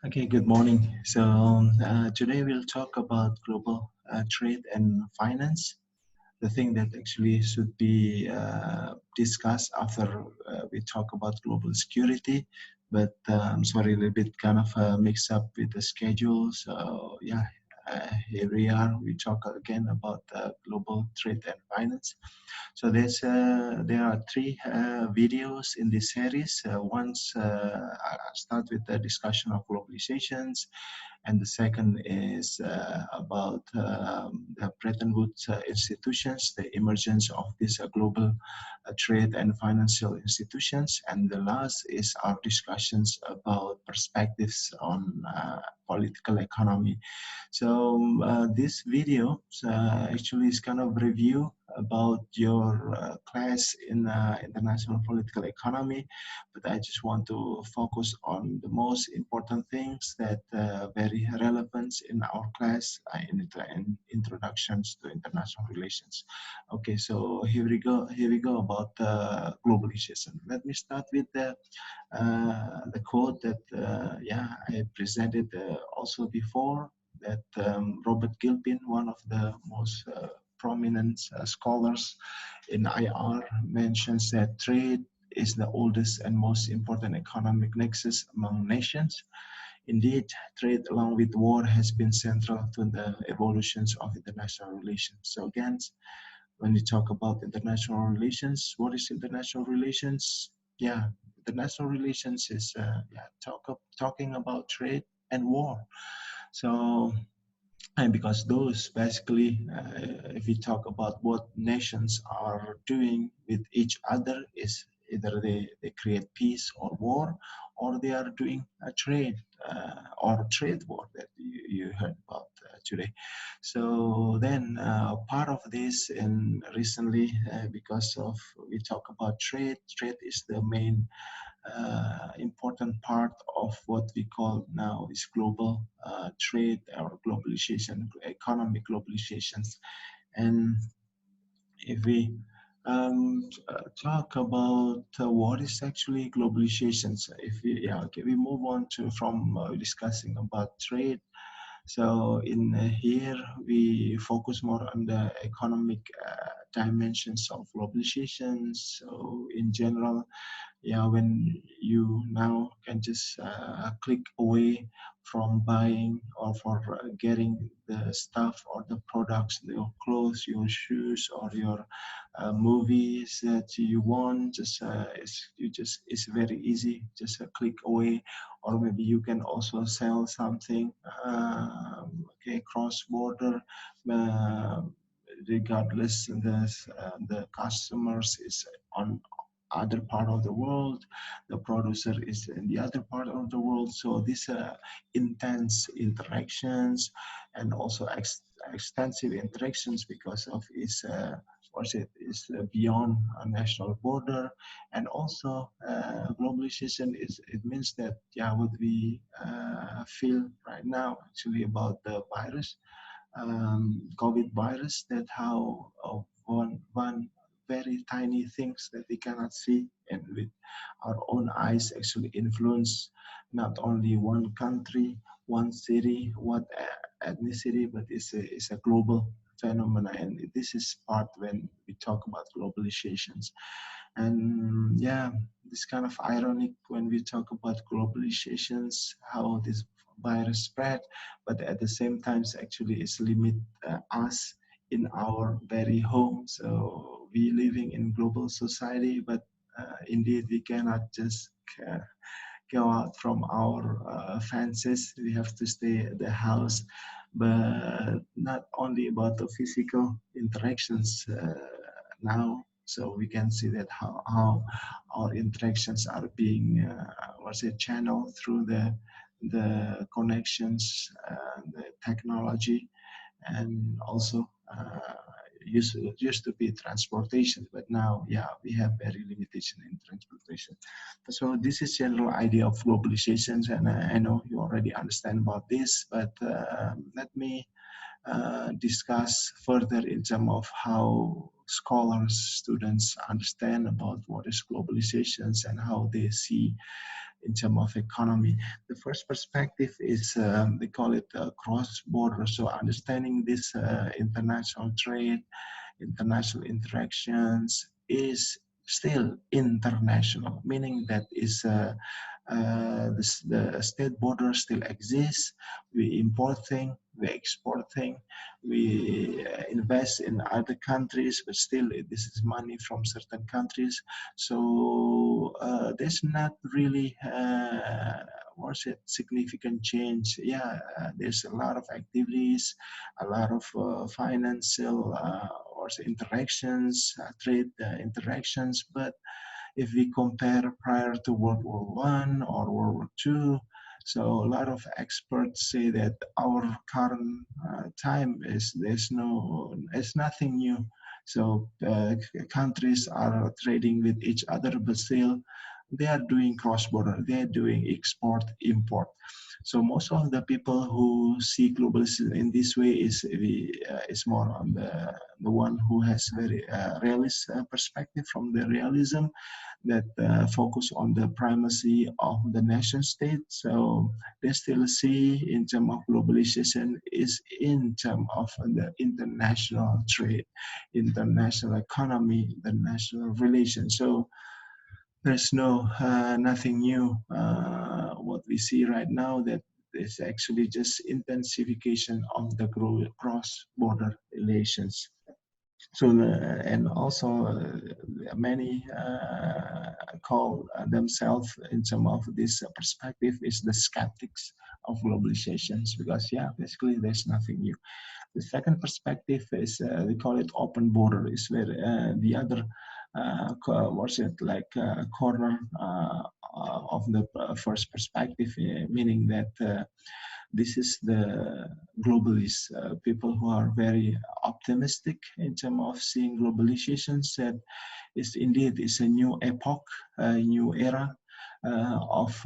Okay, good morning. Today we'll talk about global trade and finance. The thing that actually should be discussed after we talk about global security. But I'm sorry, a little bit kind of mixed up with the schedule. Here we are. We talk again about global trade and finance. There are three videos in this series. I'll start with the discussion of globalizations, and the second is about the Bretton Woods institutions, the emergence of these global trade and financial institutions, and the last is our discussions about perspectives on political economy. This video actually is kind of review about your class in international political economy, but I just want to focus on the most important things that very relevant in our class in introductions to international relations. Okay, so here we go. Here we go about globalization. Let me start with the quote that I presented also before, that Robert Gilpin, one of the most prominent scholars in IR, mentions that trade is the oldest and most important economic nexus among nations. Indeed, trade along with war has been central to the evolutions of international relations. So again, when we talk about international relations, what is international relations? Yeah, international relations is talking about trade and war. So, and because those basically, if we talk about what nations are doing with each other, is either they create peace or war, or they are doing a trade or trade war that you heard about today. So then part of this, and recently because of we talk about trade, trade is the main important part of what we call now is global trade or globalization, economic globalizations. And if we talk about what is actually globalizations, if we okay, we move on to from discussing about trade. So in here we focus more on the economic dimensions of globalization. So in general, yeah, when you now can just click away from buying or for getting the stuff or the products, your clothes, your shoes, or your movies that you want, it's very easy, just a click away. Or maybe you can also sell something okay, cross border, uh, regardless the customers is on other part of the world, the producer is in the other part of the world. So these intense interactions, and also extensive interactions, because of its what's it is beyond a national border. And also globalization is, it means that yeah, what we feel right now actually about the virus, COVID virus, that how one very tiny things that we cannot see and with our own eyes actually influence not only one country, one city, one ethnicity, but it's a global phenomena. And this is part when we talk about globalizations. And yeah, this kind of ironic when we talk about globalizations, how this virus spread, but at the same time, actually, it's limit us in our very home. So we living in global society, but indeed we cannot just uh, go out from our fences. We have to stay at the house. But not only about the physical interactions now. So we can see that how our interactions are being what's it, channeled through the connections, the technology, and also used to be transportation, but now yeah, we have very limitation in transportation. So this is general idea of globalizations, and I know you already understand about this, but let me discuss further in terms of how scholars, students understand about what is globalizations and how they see in terms of economy. The first perspective is they call it cross-border. So understanding this international trade, international interactions is still international, meaning that is the state border still exists. We import things, we export things, we invest in other countries, but still this is money from certain countries. So there's not really what's it significant change. Yeah, there's a lot of activities, a lot of financial or interactions, trade interactions, but if we compare prior to World War One or World War Two. So a lot of experts say that our current time is it's nothing new. So countries are trading with each other, but still they are doing cross-border, they are doing export, import. So most of the people who see globalism in this way is more on the one who has very realist perspective from the realism that focus on the primacy of the nation state. So they still see in terms of globalization is in terms of the international trade, international economy, international relations. So there's nothing new. What we see right now that is actually just intensification of the cross-border relations. So and also many call themselves in some of this perspective is the skeptics of globalizations, because yeah, basically there's nothing new. The second perspective is we call it open border. Is where the other what's it like corner of the first perspective, meaning that this is the globalists, people who are very optimistic in terms of seeing globalization. Said is indeed is a new epoch, a new era of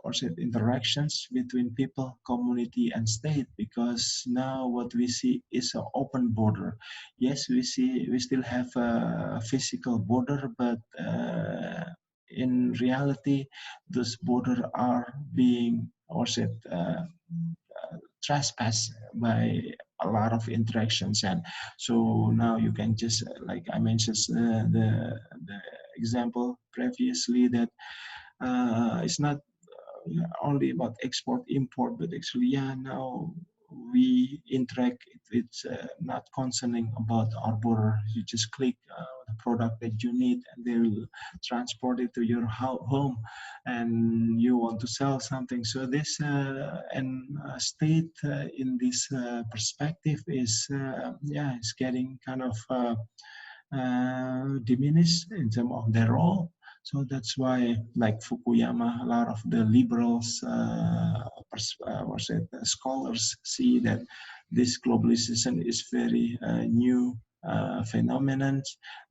or said interactions between people, community, and state. Because now what we see is an open border. Yes, we still have a physical border, but in reality, those borders are being or said trespass by a lot of interactions. And so now you can just like I mentioned the example previously that it's not only about export import, but actually yeah, now we interact. It's not concerning about our border. You just click the product that you need and they will transport it to your home, and you want to sell something. So this and state in this perspective is yeah, it's getting kind of diminished in terms of their role. So that's why, like Fukuyama, a lot of the liberals, scholars see that this globalization is very new phenomenon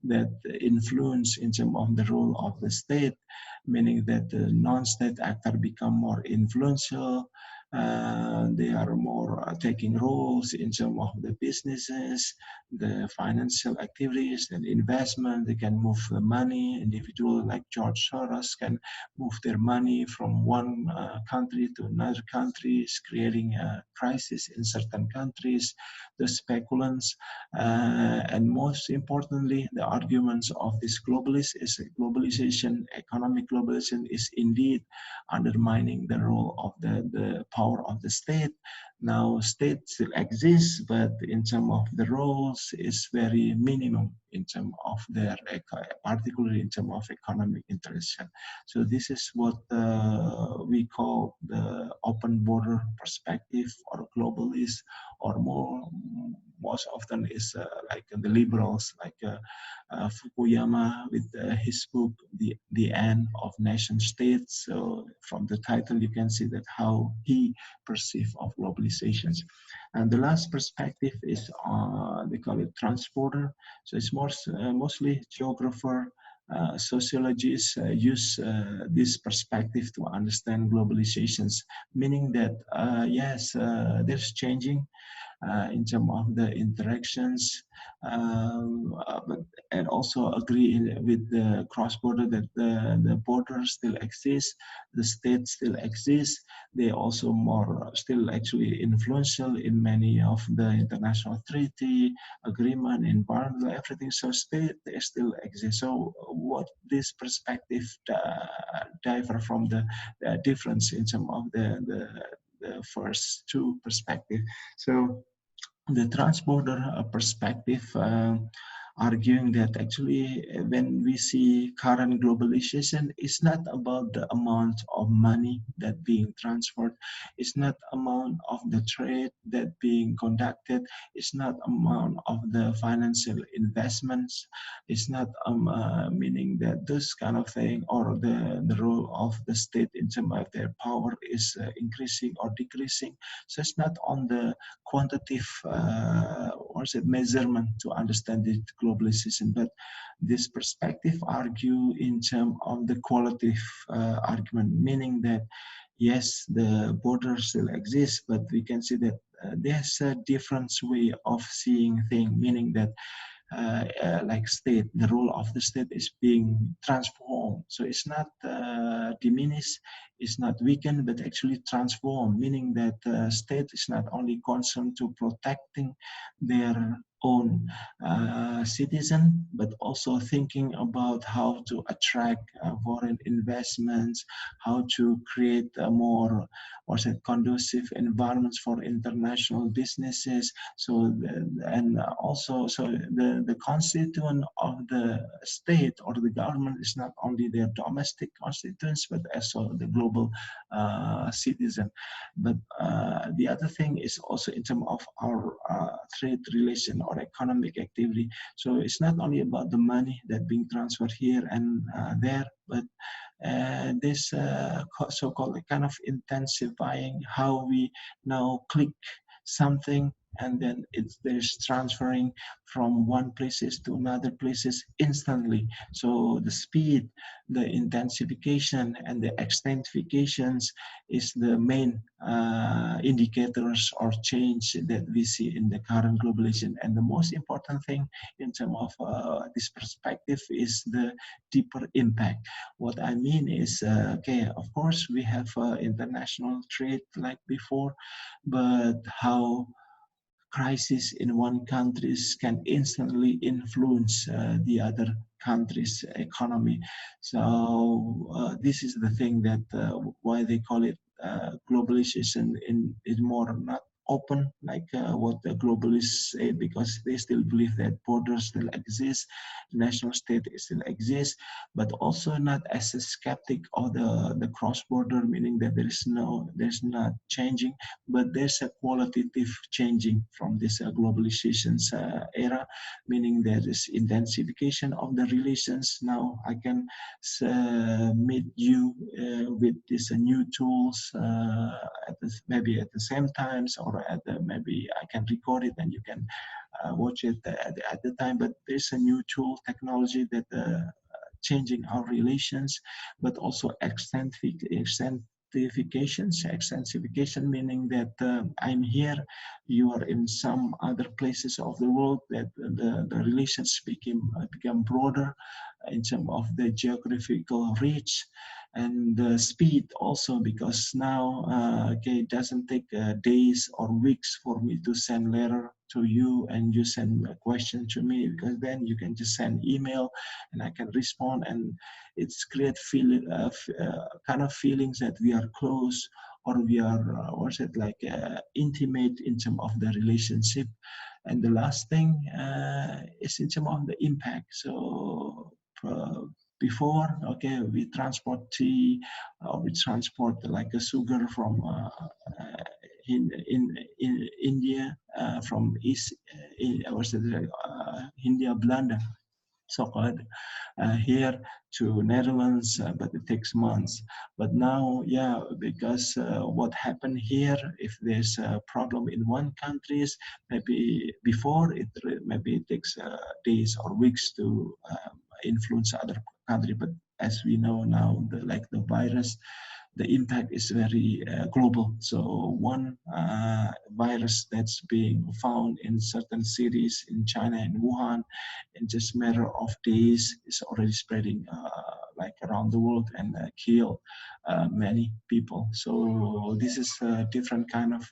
that influence in terms of the role of the state, meaning that the non-state actor become more influential. They are more taking roles in terms of the businesses, the financial activities and investment. They can move the money. Individual like George Soros can move their money from one country to another countries, creating a crisis in certain countries. The speculants, and most importantly, the arguments of this globalist is globalization, economic globalization is indeed undermining the role of the power of the state. Now, state still exists, but in terms of the roles, is very minimum in terms of their, particularly in terms of economic interaction. So this is what we call the open border perspective or globalist, or most often is like the liberals, like Fukuyama with his book, The End of Nation States. So from the title, you can see that how he perceive of globalizations. And the last perspective is they call it transporter. So it's mostly geographer, sociologists use this perspective to understand globalizations, meaning that yes, there's changing. in terms of the interactions. But and also agree with the cross-border that the border still exists, the state still exists. They also more still actually influential in many of the international treaty agreement, environmental, everything. So state they still exist. So what this perspective differ from the difference in terms of the first two perspective. So the transborder perspective, arguing that actually when we see current globalization, it's not about the amount of money that being transferred, it's not amount of the trade that being conducted, it's not amount of the financial investments, it's not meaning that this kind of thing or the role of the state in terms of their power is increasing or decreasing. So it's not on the quantitative or is it measurement to understand the globalization, but this perspective argue in terms of the qualitative argument, meaning that yes, the borders still exist, but we can see that there's a different way of seeing things, meaning that like state, the role of the state is being transformed. So it's not diminished, it's not weakened, but actually transformed, meaning that state is not only concerned to protecting their own citizen, but also thinking about how to attract foreign investments, how to create a more conducive environments for international businesses. So and also so the constituent of the state or the government is not only their domestic constituents but also the global citizen. But the other thing is also in terms of our trade relation or economic activity. So it's not only about the money that being transferred here and there, but this so-called kind of intensifying how we now click something and then there's transferring from one places to another places instantly. So the speed, the intensification and the extensifications is the main indicators or change that we see in the current globalization. And the most important thing in terms of this perspective is the deeper impact. What I mean is, okay, of course we have international trade like before, but how crisis in one country can instantly influence the other country's economy. So this is the thing that why they call it globalization is more not open like what the globalists say, because they still believe that borders still exist, national state still exists, but also not as a skeptic of the cross-border, meaning that there's not changing, but there's a qualitative changing from this globalization's era, meaning there is intensification of the relations. Now I can meet you with these new tools maybe at the same times, or maybe I can record it and you can watch it at the time. But there's a new tool technology that changing our relations, but also extensification, meaning that I'm here, you are in some other places of the world, that the relations become broader in terms of the geographical reach and the speed also, because now okay, it doesn't take days or weeks for me to send letter to you and you send a question to me, because then you can just send email and I can respond, and it's create kind of feelings that we are close, or we are what's it like intimate in terms of the relationship. And the last thing is in terms of the impact. So before, okay, we transport tea, we transport like a sugar from in India, from East, what's it, India, Belanda, so-called here to Netherlands, but it takes months. But now, yeah, because what happened here, if there's a problem in one country, maybe before maybe it takes days or weeks to influence other country. But as we know now, like the virus, the impact is very global. So one virus that's being found in certain cities in China and Wuhan, in just a matter of days, is already spreading like around the world and kill many people. So this is a different kind of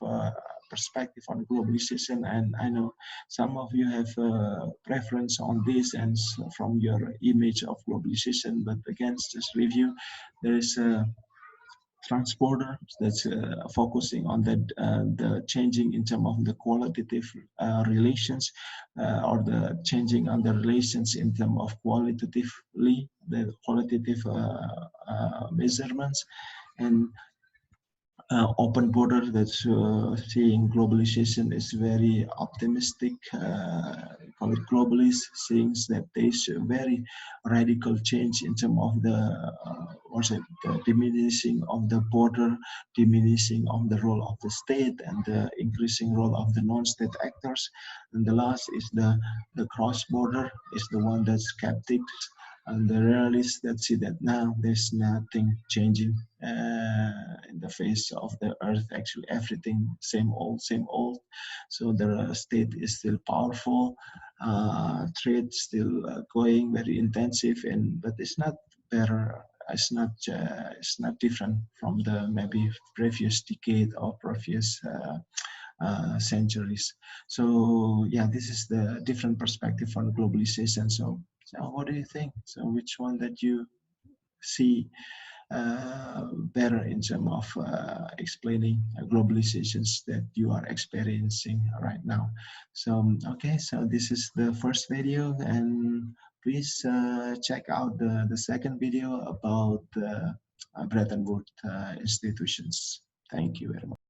perspective on globalization, and I know some of you have a preference on this and from your image of globalization. But again, just review, there is a transporter that's focusing on the changing in terms of the qualitative relations, or the changing on the relations in terms of qualitatively the qualitative measurements, and open border that's seeing globalization is very optimistic, call it globalist, seeing that there's a very radical change in terms of the what's it, the diminishing of the border, diminishing of the role of the state, and the increasing role of the non-state actors. And the last is the cross border is the one that's skeptics, and the realists that see that now there's nothing changing in the face of the earth. Actually, everything same old. So the state is still powerful, trade still going very intensive, and but it's not better. It's not different from the maybe previous decade or previous centuries. So yeah, this is the different perspective on globalization. So what do you think? So which one that you see better in terms of explaining globalizations that you are experiencing right now? So okay, so this is the first video, and please check out the second video about Bretton Woods institutions. Thank you very much.